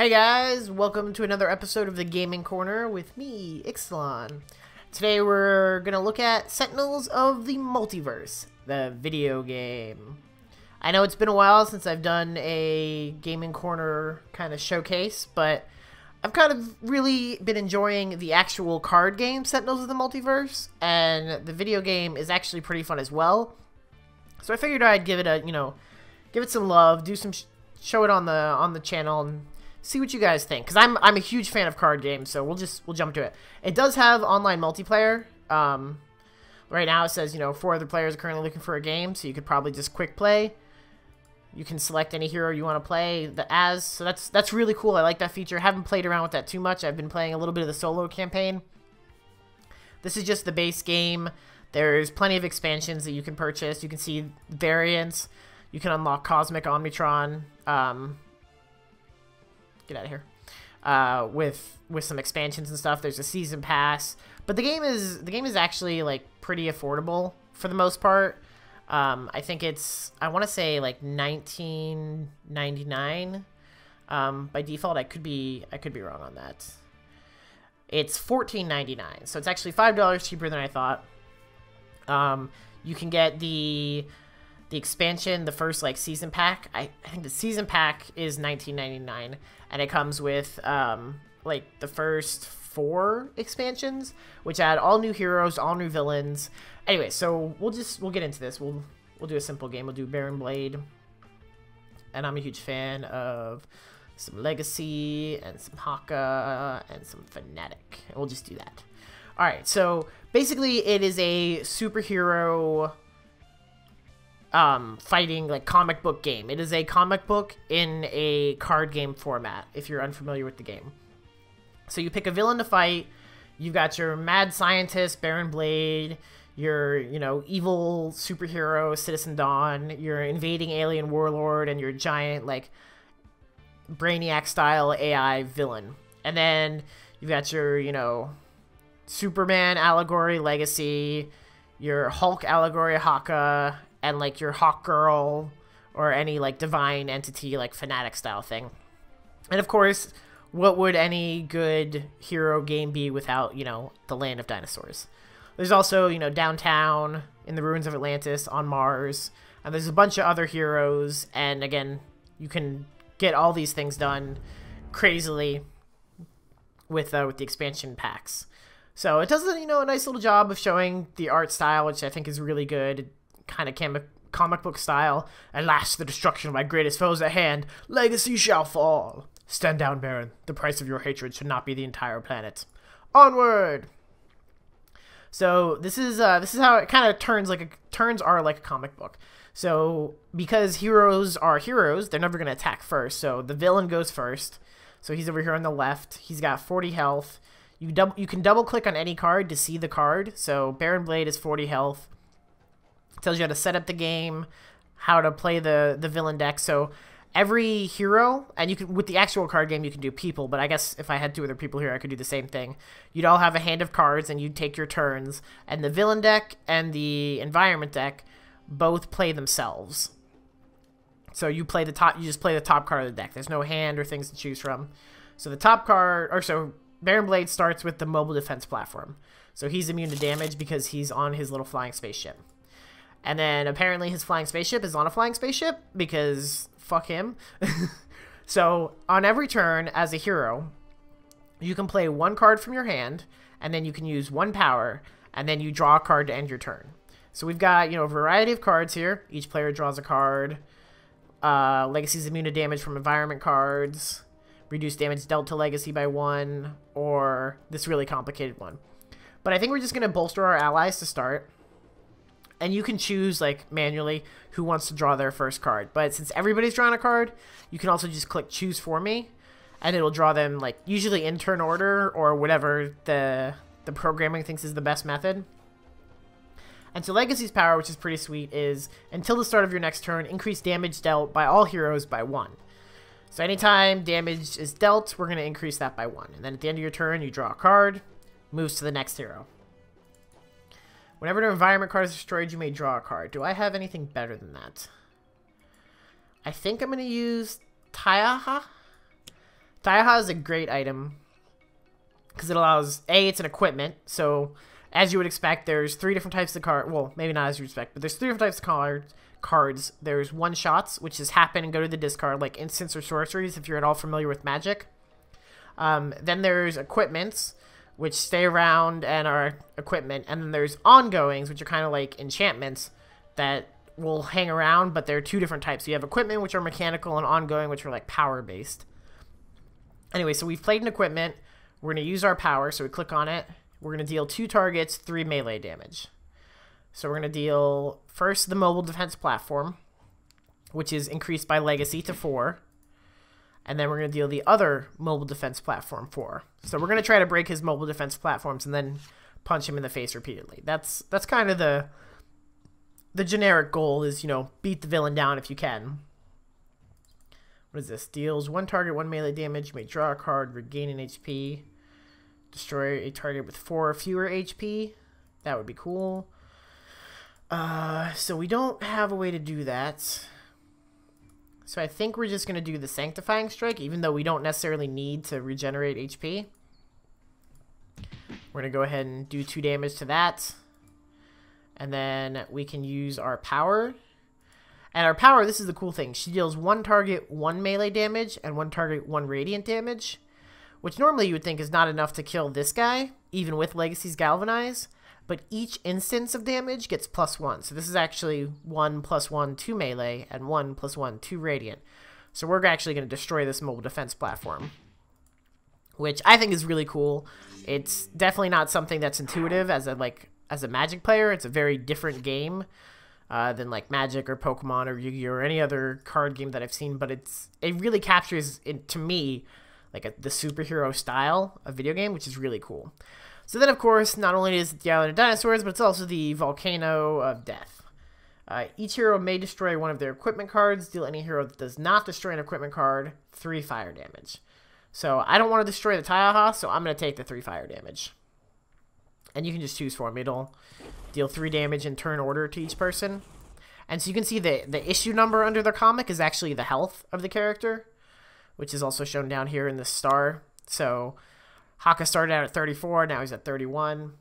Hey guys, welcome to another episode of the Gaming Corner with me, Ixalan. Today we're gonna look at Sentinels of the Multiverse, the video game. I know it's been a while since I've done a Gaming Corner kind of showcase, but I've kind of really been enjoying the actual card game Sentinels of the Multiverse, and the video game is actually pretty fun as well. So I figured I'd give it a, give it some love, do some show it on the channel, and see what you guys think, because I'm a huge fan of card games, so we'll jump to it. It does have online multiplayer. Right now it says 4 other players are currently looking for a game, so you could probably just quick play. You can select any hero you want to play as, so that's really cool. I like that feature. I haven't played around with that too much. I've been playing a little bit of the solo campaign. This is just the base game. There's plenty of expansions that you can purchase. You can see variants. You can unlock Cosmic Omnitron. Get out of here. With some expansions and stuff. There's a season pass, but the game is actually like pretty affordable for the most part. I think I want to say like $19.99 by default. I could be wrong on that. It's $14.99, so it's actually $5 cheaper than I thought. You can get the expansion, the first like season pack. I think the season pack is $19.99, and it comes with like the first 4 expansions, which add all new heroes, all new villains. Anyway, so we'll get into this. We'll do a simple game. We'll do Baron Blade, and I'm a huge fan of some Legacy and some Haka and some Fnatic. We'll just do that. All right. So basically, it is a superhero fighting like comic book game. It is a comic book in a card game format, if you're unfamiliar with the game. So you pick a villain to fight. You've got your mad scientist, Baron Blade, your, evil superhero, Citizen Dawn, your invading alien warlord, and your giant, like, Brainiac-style AI villain. And then you've got your, Superman allegory, Legacy, your Hulk allegory, Haka, and like your Hawk Girl or any like divine entity like Fnatic style thing. And of course, what would any good hero game be without, the land of dinosaurs? There's also, downtown in the ruins of Atlantis on Mars, and there's a bunch of other heroes, and again, you can get all these things done crazily with the expansion packs. So it does a nice little job of showing the art style, which I think is really good. Kind of comic book style. At last, the destruction of my greatest foe is at hand. Legacy shall fall. Stand down, Baron. The price of your hatred should not be the entire planet. Onward. So this is how it kind of turns are like a comic book. So because heroes are heroes, they're never gonna attack first. So the villain goes first. So he's over here on the left. He's got 40 health. You can double click on any card to see the card. So Baron Blade is 40 health. Tells you how to set up the game, how to play the villain deck. So every hero, and you can, with the actual card game, you can do people, but I guess if I had 2 other people here, I could do the same thing. You'd all have a hand of cards, and you'd take your turns, and the villain deck and the environment deck both play themselves. So you just play the top card of the deck. There's no hand or things to choose from. So the top card, Baron Blade starts with the mobile defense platform. So he's immune to damage because he's on his little flying spaceship. And then apparently his flying spaceship is on a flying spaceship because fuck him. So on every turn as a hero, you can play 1 card from your hand, and then you can use 1 power, and then you draw a card to end your turn. So we've got, a variety of cards here. Each player draws a card. Legacy's immune to damage from environment cards. Reduce damage dealt to Legacy by 1, or this really complicated one. But I think we're just going to bolster our allies to start. And you can choose, like, manually who wants to draw their first card. But since everybody's drawing a card, you can also just click Choose For Me. And it'll draw them, like, usually in turn order or whatever the programming thinks is the best method. And so Legacy's power, which is pretty sweet, is until the start of your next turn, increase damage dealt by all heroes by 1. So anytime damage is dealt, we're going to increase that by 1. And then at the end of your turn, you draw a card, moves to the next hero. Whenever an environment card is destroyed, you may draw a card. Do I have anything better than that? I think I'm going to use Taiaha. Taiaha is a great item because it allows, it's an equipment, so as you would expect, there's 3 different types of cards. Well, maybe not as you expect, but there's 3 different types of cards. There's one-shots, which is happen and go to the discard, like instants or sorceries, if you're at all familiar with Magic. Then there's equipments, which stay around and are equipment. And then there's ongoings, which are kind of like enchantments that will hang around, but they're 2 different types. So you have equipment, which are mechanical, and ongoing, which are like power-based. Anyway, so we've played an equipment. We're going to use our power, so we click on it. We're going to deal 2 targets, 3 melee damage. So we're going to deal first the mobile defense platform, which is increased by legacy to 4. And then we're going to deal the other mobile defense platform 4. So we're going to try to break his mobile defense platforms and then punch him in the face repeatedly. That's kind of the generic goal is, you know, beat the villain down if you can. What is this? Deals 1 target, 1 melee damage. You may draw a card, regain an HP. Destroy a target with 4 or fewer HP. That would be cool. So we don't have a way to do that. So I think we're just going to do the Sanctifying Strike, even though we don't necessarily need to regenerate HP. We're going to go ahead and do 2 damage to that. And then we can use our power. And our power, this is the cool thing. She deals 1 target, 1 melee damage, and 1 target, 1 radiant damage. Which normally you would think is not enough to kill this guy, even with Legacy's Galvanize. But each instance of damage gets +1. So this is actually 1 + 1, 2 melee, and 1 + 1, 2 radiant. So we're actually going to destroy this mobile defense platform, which I think is really cool. It's definitely not something that's intuitive as a Magic player. It's a very different game than like Magic or Pokemon or Yu-Gi-Oh or any other card game that I've seen. But it really captures, to me, like the superhero style of video game, which is really cool. So then, of course, not only is it the Island of Dinosaurs, but it's also the Volcano of Death. Each hero may destroy one of their equipment cards. Deal any hero that does not destroy an equipment card 3 fire damage. So I don't want to destroy the Taiaha, so I'm going to take the 3 fire damage. And you can just choose for me. It'll deal 3 damage in turn order to each person. And so you can see the issue number under the comic is actually the health of the character, which is also shown down here in the star. So Haka started out at 34, now he's at 31.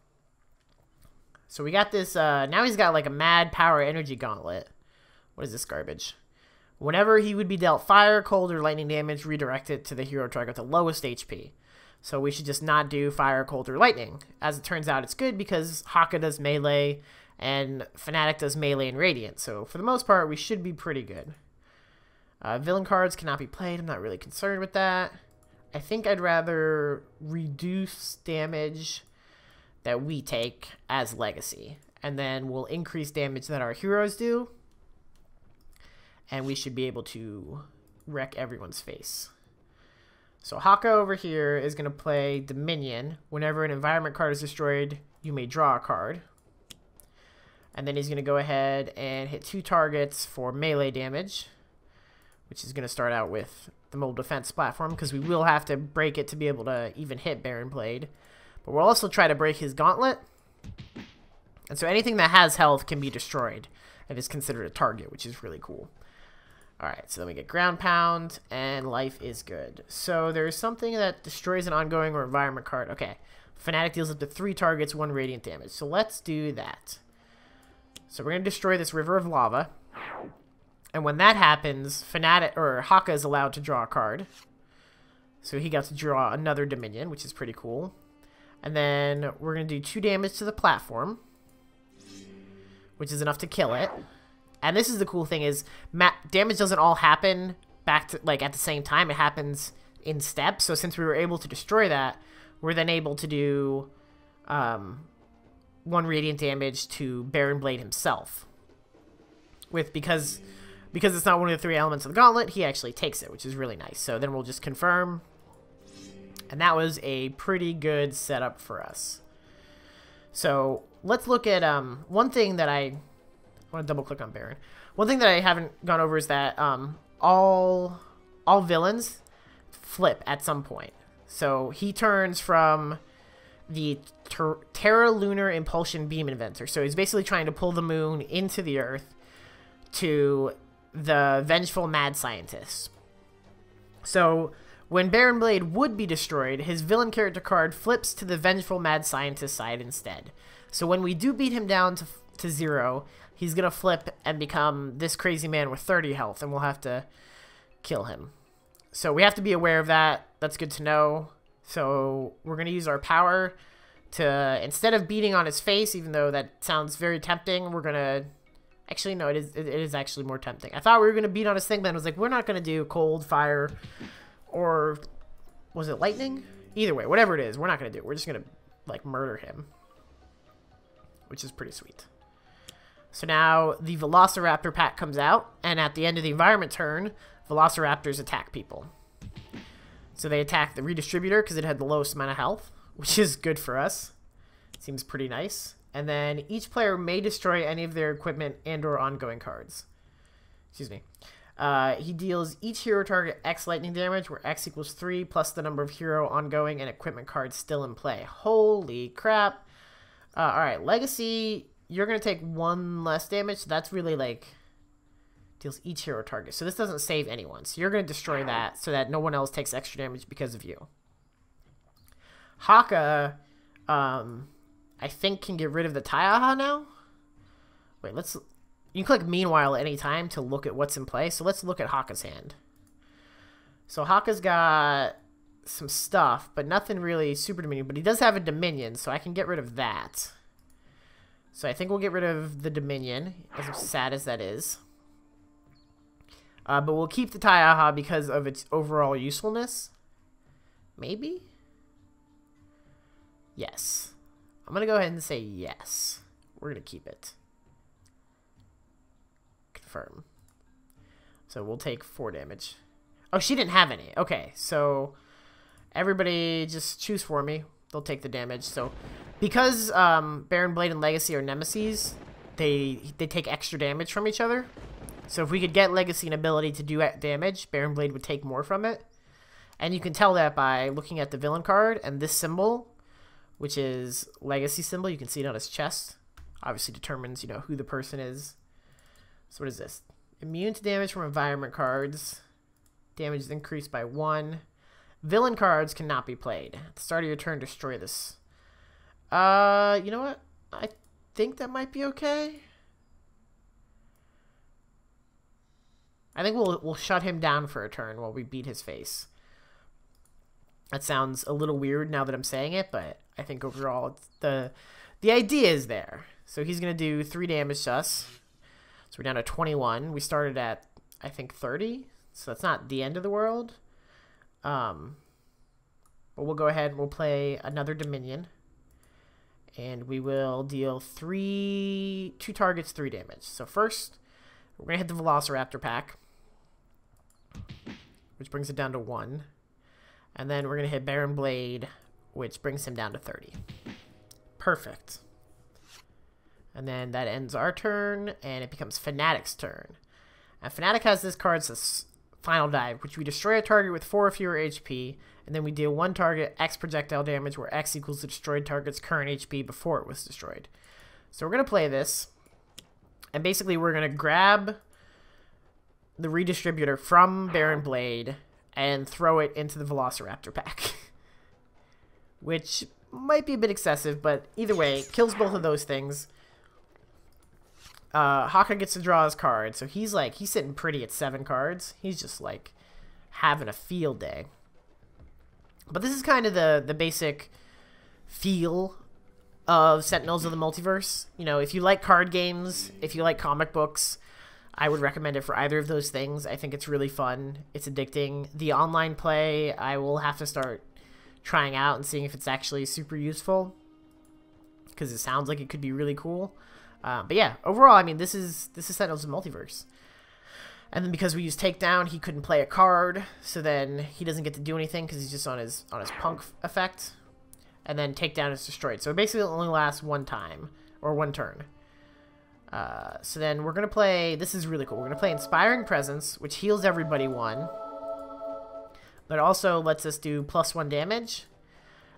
So we got this, now he's got like a mad power energy gauntlet. What is this garbage? Whenever he would be dealt fire, cold, or lightning damage, redirect it to the hero target with the lowest HP. So we should just not do fire, cold, or lightning. As it turns out, it's good because Haka does melee, and Fnatic does melee and radiant. So for the most part, we should be pretty good. Villain cards cannot be played. I'm not really concerned with that. I think I'd rather reduce damage that we take as legacy. And then we'll increase damage that our heroes do. And we should be able to wreck everyone's face. So Haka over here is going to play Dominion. Whenever an environment card is destroyed, you may draw a card. And then he's going to go ahead and hit 2 targets for melee damage, which is going to start out with the mobile defense platform, because we will have to break it to be able to even hit Baron Blade. But we'll also try to break his gauntlet. And so anything that has health can be destroyed and is considered a target, which is really cool. Alright, so then we get Ground Pound, and life is good. So there's something that destroys an ongoing or environment card. Okay, Fnatic deals up to 3 targets, 1 radiant damage. So let's do that. So we're going to destroy this River of Lava. And when that happens, Haka is allowed to draw a card. So he got to draw another Dominion, which is pretty cool. And then we're going to do 2 damage to the platform, which is enough to kill it. And this is the cool thing is damage doesn't all happen back to at the same time. It happens in steps. So since we were able to destroy that, we're then able to do 1 radiant damage to Baron Blade himself. Because it's not one of the 3 elements of the gauntlet, he actually takes it, which is really nice. So then we'll just confirm. And that was a pretty good setup for us. So let's look at one thing that I want to double click on Baron. One thing that I haven't gone over is that all villains flip at some point. So he turns from the Terra Lunar Impulsion Beam Inventor. So he's basically trying to pull the moon into the Earth to the Vengeful Mad Scientist. So When Baron Blade would be destroyed, his villain character card flips to the vengeful mad scientist side instead. So when we do beat him down to 0, he's going to flip and become this crazy man with 30 health, and we'll have to kill him. So we have to be aware of that. That's good to know. So we're going to use our power to, instead of beating on his face, even though that sounds very tempting, we're going to... Actually, no, it is actually more tempting. I thought we were going to beat on his thing, but I was like, we're not going to do cold, fire, or... Was it lightning? Either way, whatever it is, we're not going to do it. We're just going to, like, murder him. Which is pretty sweet. So now the Velociraptor pack comes out, and at the end of the environment turn, Velociraptors attack people. So they attack the redistributor because it had the lowest amount of health, which is good for us. Seems pretty nice. And then each player may destroy any of their equipment and or ongoing cards. Excuse me. He deals each hero target X lightning damage, where X equals 3 plus the number of hero, ongoing, and equipment cards still in play. Holy crap. Alright, Legacy, you're going to take 1 less damage, so that's really like... Deals each hero target. So this doesn't save anyone. So you're going to destroy that so that no one else takes extra damage because of you. Haka, I think can get rid of the Taiaha now. Wait, let's... You can click Meanwhile at any time to look at what's in play. So let's look at Haka's hand. So Haka's got some stuff, but nothing really super Dominion. But he does have a Dominion, so I can get rid of that. So I think we'll get rid of the Dominion, as sad as that is. But we'll keep the Taiaha because of its overall usefulness. Maybe? Yes. I'm going to go ahead and say yes. We're going to keep it. Confirm. So we'll take 4 damage. Oh, she didn't have any. Okay, so everybody just choose for me. They'll take the damage. So because Baron Blade and Legacy are nemesis, they take extra damage from each other. So if we could get Legacy an ability to do damage, Baron Blade would take more from it. And you can tell that by looking at the villain card and this symbol, which is Legacy symbol. You can see it on his chest. Obviously determines, you know, who the person is. So what is this? Immune to damage from environment cards. Damage is increased by 1. Villain cards cannot be played. At the start of your turn, destroy this. You know what? I think that might be okay. I think we'll shut him down for a turn while we beat his face. That sounds a little weird now that I'm saying it, but I think overall the idea is there. So he's going to do 3 damage to us. So we're down to 21. We started at, I think, 30. So that's not the end of the world. But we'll go ahead and we'll play another Dominion. And we will deal 2 targets, 3 damage. So first, we're going to hit the Velociraptor pack, which brings it down to 1. And then we're going to hit Baron Blade, which brings him down to 30. Perfect. And then that ends our turn, and it becomes Fanatic's turn. And Fanatic has this card, says Final Dive, which we destroy a target with 4 or fewer HP, and then we deal 1 target X projectile damage, where X equals the destroyed target's current HP before it was destroyed. So we're going to play this, and basically we're going to grab the redistributor from Baron Blade and throw it into the Velociraptor pack. Which might be a bit excessive, but either way, kills both of those things. Haka gets to draw his card, so he's sitting pretty at 7 cards. He's just like having a field day. But this is kind of the basic feel of Sentinels of the Multiverse. You know, if you like card games, if you like comic books, I would recommend it for either of those things. I think it's really fun. It's addicting. The online play, I will have to start trying out and seeing if it's actually super useful, because it sounds like it could be really cool. But yeah, overall, I mean, this is Sentinels of the Multiverse. And then because we use Takedown, he couldn't play a card, so then he doesn't get to do anything because he's just on his punk effect. And then Takedown is destroyed. So it basically only lasts 1 time, or 1 turn. So then we're going to play, this is really cool, we're going to play Inspiring Presence, which heals everybody 1. But also lets us do +1 damage.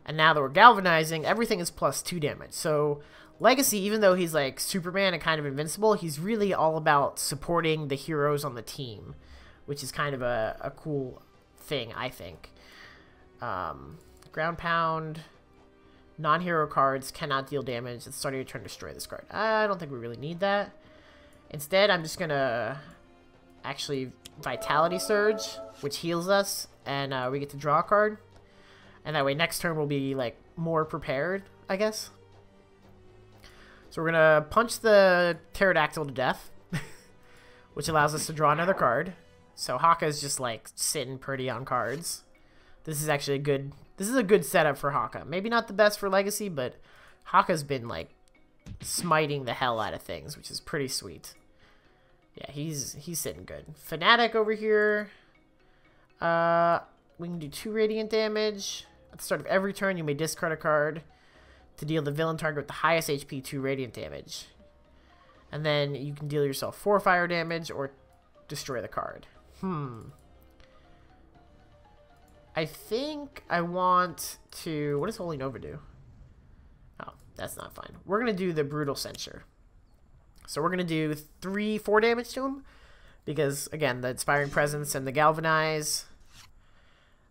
And now that we're galvanizing, everything is +2 damage. So Legacy, even though he's like Superman and kind of invincible, he's really all about supporting the heroes on the team, which is kind of a cool thing, I think. Ground Pound. Non-hero cards cannot deal damage. At the start of your turn, destroy this card. I don't think we really need that. Instead, I'm just gonna actually Vitality Surge, which heals us, and we get to draw a card. And that way, next turn we'll be like more prepared, I guess. So we're gonna punch the Pterodactyl to death, which allows us to draw another card. So Haka's just like sitting pretty on cards. This is actually a good. This is a good setup for Haka. Maybe not the best for Legacy, but Haka's been like smiting the hell out of things, which is pretty sweet. Yeah, he's sitting good. Fanatic over here. We can do 2 radiant damage. At the start of every turn, you may discard a card to deal the villain target with the highest HP 2 radiant damage. And then you can deal yourself 4 fire damage or destroy the card. I think I want to... What does Holy Nova do? Oh, that's not fine. We're going to do the Brutal Censure. So we're going to do 4 damage to him. Because, again, the Inspiring Presence and the Galvanize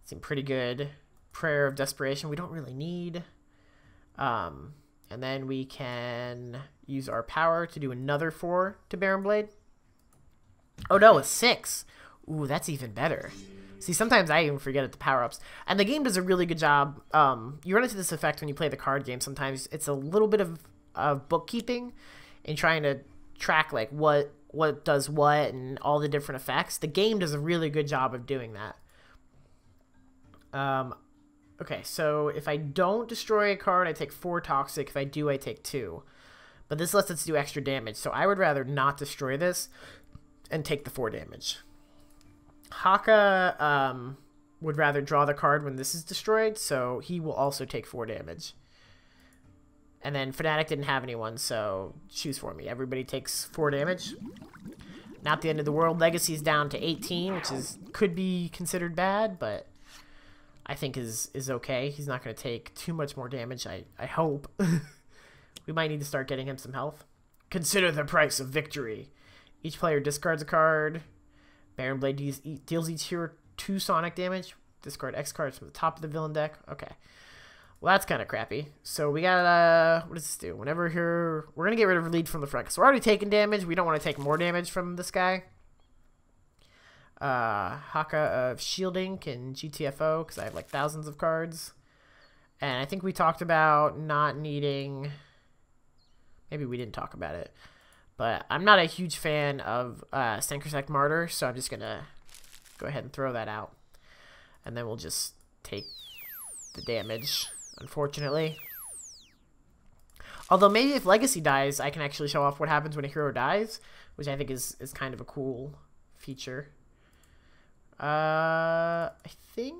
seem pretty good. Prayer of Desperation we don't really need. And then we can use our power to do another 4 to Baron Blade. Oh no, it's 6. Ooh, that's even better. See, sometimes I even forget at the power-ups. And the game does a really good job. You run into this effect when you play the card game sometimes. It's a little bit of bookkeeping and trying to track like what does what and all the different effects. The game does a really good job of doing that. Okay, so if I don't destroy a card, I take 4 toxic. If I do, I take 2. But this lets us do extra damage, so I would rather not destroy this and take the 4 damage. Haka would rather draw the card when this is destroyed, so he will also take 4 damage. And then Fnatic didn't have anyone, so choose for me. Everybody takes 4 damage. Not the end of the world. Legacy's down to 18, which could be considered bad, but I think is okay. He's not going to take too much more damage, I hope. We might need to start getting him some health. Consider the price of victory. Each player discards a card. Baron Blade deals each hero 2 sonic damage. Discard X cards from the top of the villain deck. Okay. Well, that's kind of crappy. So we got, what does this do? Whenever here, we're going to get rid of lead from the front. So we're already taking damage. We don't want to take more damage from this guy. Haka of Shielding can GTFO because I have like thousands of cards. And I think we talked about not needing, maybe we didn't talk about it. But I'm not a huge fan of Synchrosect Martyr, so I'm just going to go ahead and throw that out. And then we'll just take the damage, unfortunately. Although maybe if Legacy dies, I can actually show off what happens when a hero dies, which I think is kind of a cool feature. I think...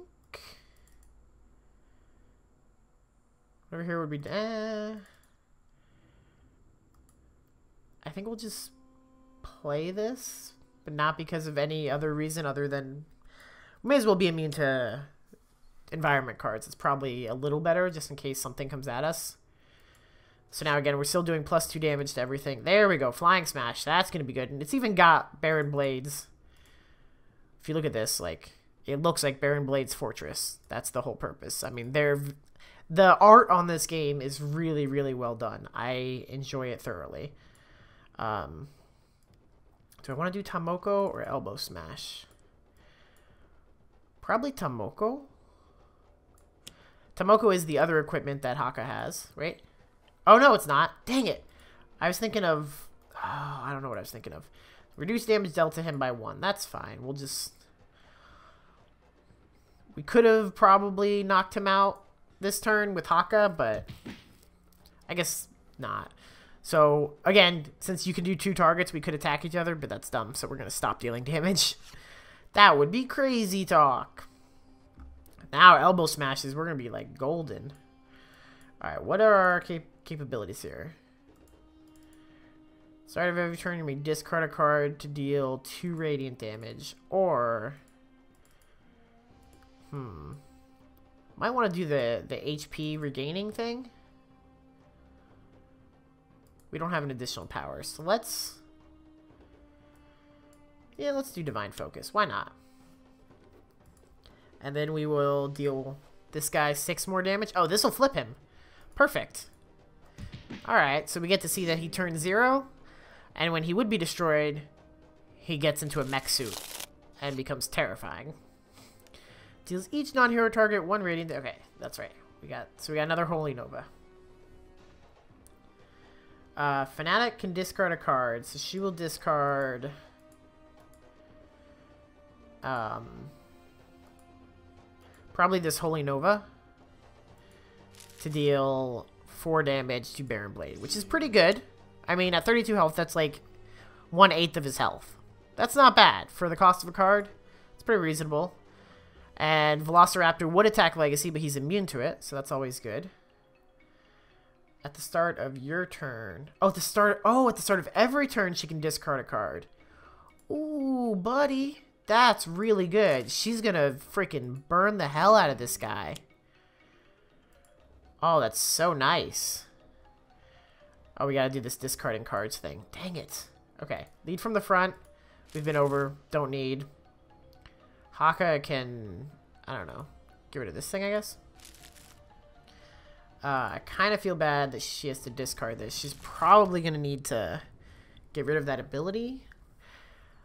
Whatever hero would be... I think we'll just play this, but not because of any other reason other than we may as well be immune to environment cards. It's probably a little better just in case something comes at us. So now again, we're still doing +2 damage to everything. There we go. Flying Smash. That's going to be good. And it's even got Baron Blades. If you look at this, like, it looks like Baron Blades Fortress. That's the whole purpose. I mean, the art on this game is really, really well done. I enjoy it thoroughly. Do I want to do Tomoko or Elbow Smash? Probably Tomoko. Tomoko is the other equipment that Haka has, right? Oh, no, it's not. Dang it. I was thinking of... Oh, I don't know what I was thinking of. Reduce damage dealt to him by 1. That's fine. We'll just... We could have probably knocked him out this turn with Haka, but I guess not. So, again, since you can do 2 targets, we could attack each other, but that's dumb, so we're going to stop dealing damage. That would be crazy talk. Now, elbow smashes, we're going to be, like, golden. Alright, what are our capabilities here? Start of every turn, you may discard a card to deal 2 radiant damage, or... Might want to do the HP regaining thing. We don't have an additional power, so let's do Divine Focus. Why not? And then we will deal This guy 6 more damage. Oh, this will flip him. Perfect. Alright, so we get to see that he turns 0. And when he would be destroyed, he gets into a mech suit and becomes terrifying. Deals each non-hero target 1 radiant. Okay, that's right. We got another Holy Nova. Fnatic can discard a card, so she will discard probably this Holy Nova to deal 4 damage to Baron Blade, which is pretty good. I mean, at 32 health, that's like 1/8 of his health. That's not bad for the cost of a card. It's pretty reasonable. And Velociraptor would attack Legacy, but he's immune to it, so that's always good. At the start of your turn. Oh, at the start of every turn, she can discard a card. Ooh, buddy. That's really good. She's gonna freaking burn the hell out of this guy. Oh, that's so nice. Oh, we gotta do this discarding cards thing. Dang it. Okay, lead from the front. We've been over. Don't need. Haka can, I don't know, get rid of this thing, I guess. I kind of feel bad that she has to discard this. She's probably going to need to get rid of that ability.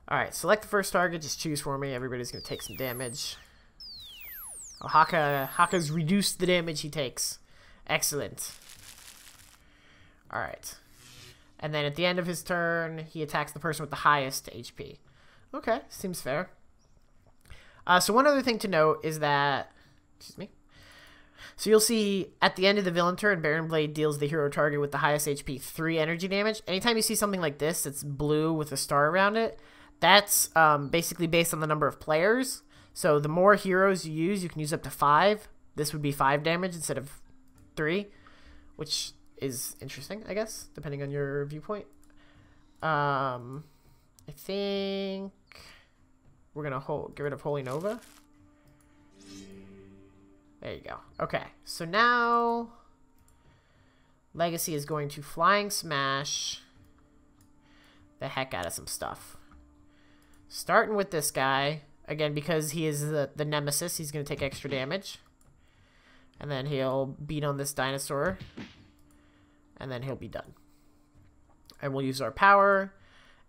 Alright, select the first target. Just choose for me. Everybody's going to take some damage. Oh, Haka's reduced the damage he takes. Excellent. Alright. And then at the end of his turn, he attacks the person with the highest HP. Okay, seems fair. So one other thing to note is that... Excuse me. So you'll see at the end of the villain turn, Baron Blade deals the hero target with the highest HP 3 energy damage. Anytime you see something like this that's blue with a star around it, that's basically based on the number of players. So the more heroes you can use up to 5. This would be 5 damage instead of 3, which is interesting, I guess, depending on your viewpoint. I think we're going to get rid of Holy Nova. There you go. Okay, so now Legacy is going to Flying Smash the heck out of some stuff. Starting with this guy. Again, because he is the nemesis, he's going to take extra damage. And then he'll beat on this dinosaur. And then he'll be done. And we'll use our power.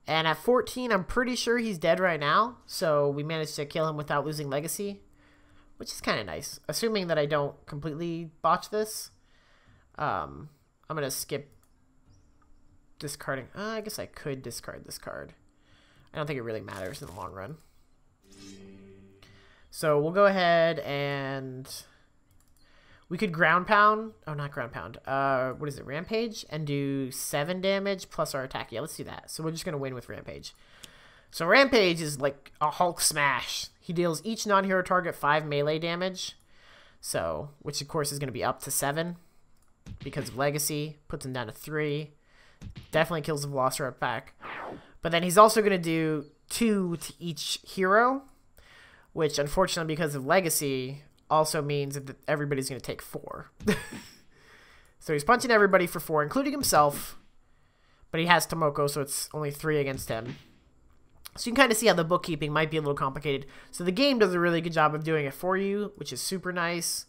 And at 14, I'm pretty sure he's dead right now. So we managed to kill him without losing Legacy. Which is kind of nice. Assuming that I don't completely botch this. I'm going to skip discarding. I guess I could discard this card. I don't think it really matters in the long run. So we'll go ahead and... We could ground pound. Oh, not ground pound. What is it? Rampage? And do 7 damage plus our attack. Yeah, let's do that. So we're just going to win with Rampage. So Rampage is like a Hulk smash. He deals each non-hero target 5 melee damage. So, which of course is going to be up to 7. Because of Legacy. Puts him down to 3. Definitely kills the Velociraptor back. But then he's also going to do 2 to each hero. Which, unfortunately, because of Legacy, also means that everybody's going to take 4. So he's punching everybody for 4, including himself. But he has Tomoko, so it's only 3 against him. So you can kind of see how the bookkeeping might be a little complicated. So the game does a really good job of doing it for you, which is super nice.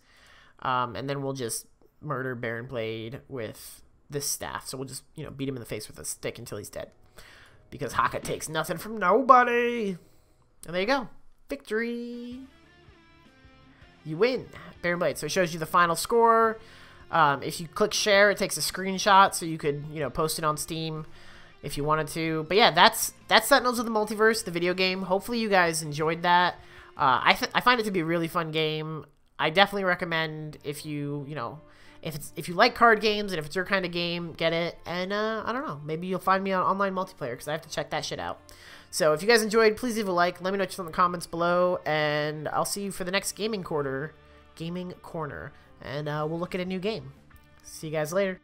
And then we'll just murder Baron Blade with this staff. So we'll just, beat him in the face with a stick until he's dead. Because Haka takes nothing from nobody. And there you go. Victory. You win. Baron Blade. So it shows you the final score. If you click share, it takes a screenshot so you could, post it on Steam if you wanted to. But yeah, that's Sentinels of the Multiverse, the video game. Hopefully you guys enjoyed that. I find it to be a really fun game. I definitely recommend if you if you like card games and if it's your kind of game, get it. And I don't know, maybe you'll find me on online multiplayer because I have to check that shit out. So if you guys enjoyed, please leave a like. Let me know what you thought in the comments below, and I'll see you for the next Gaming Corner, and we'll look at a new game. See you guys later.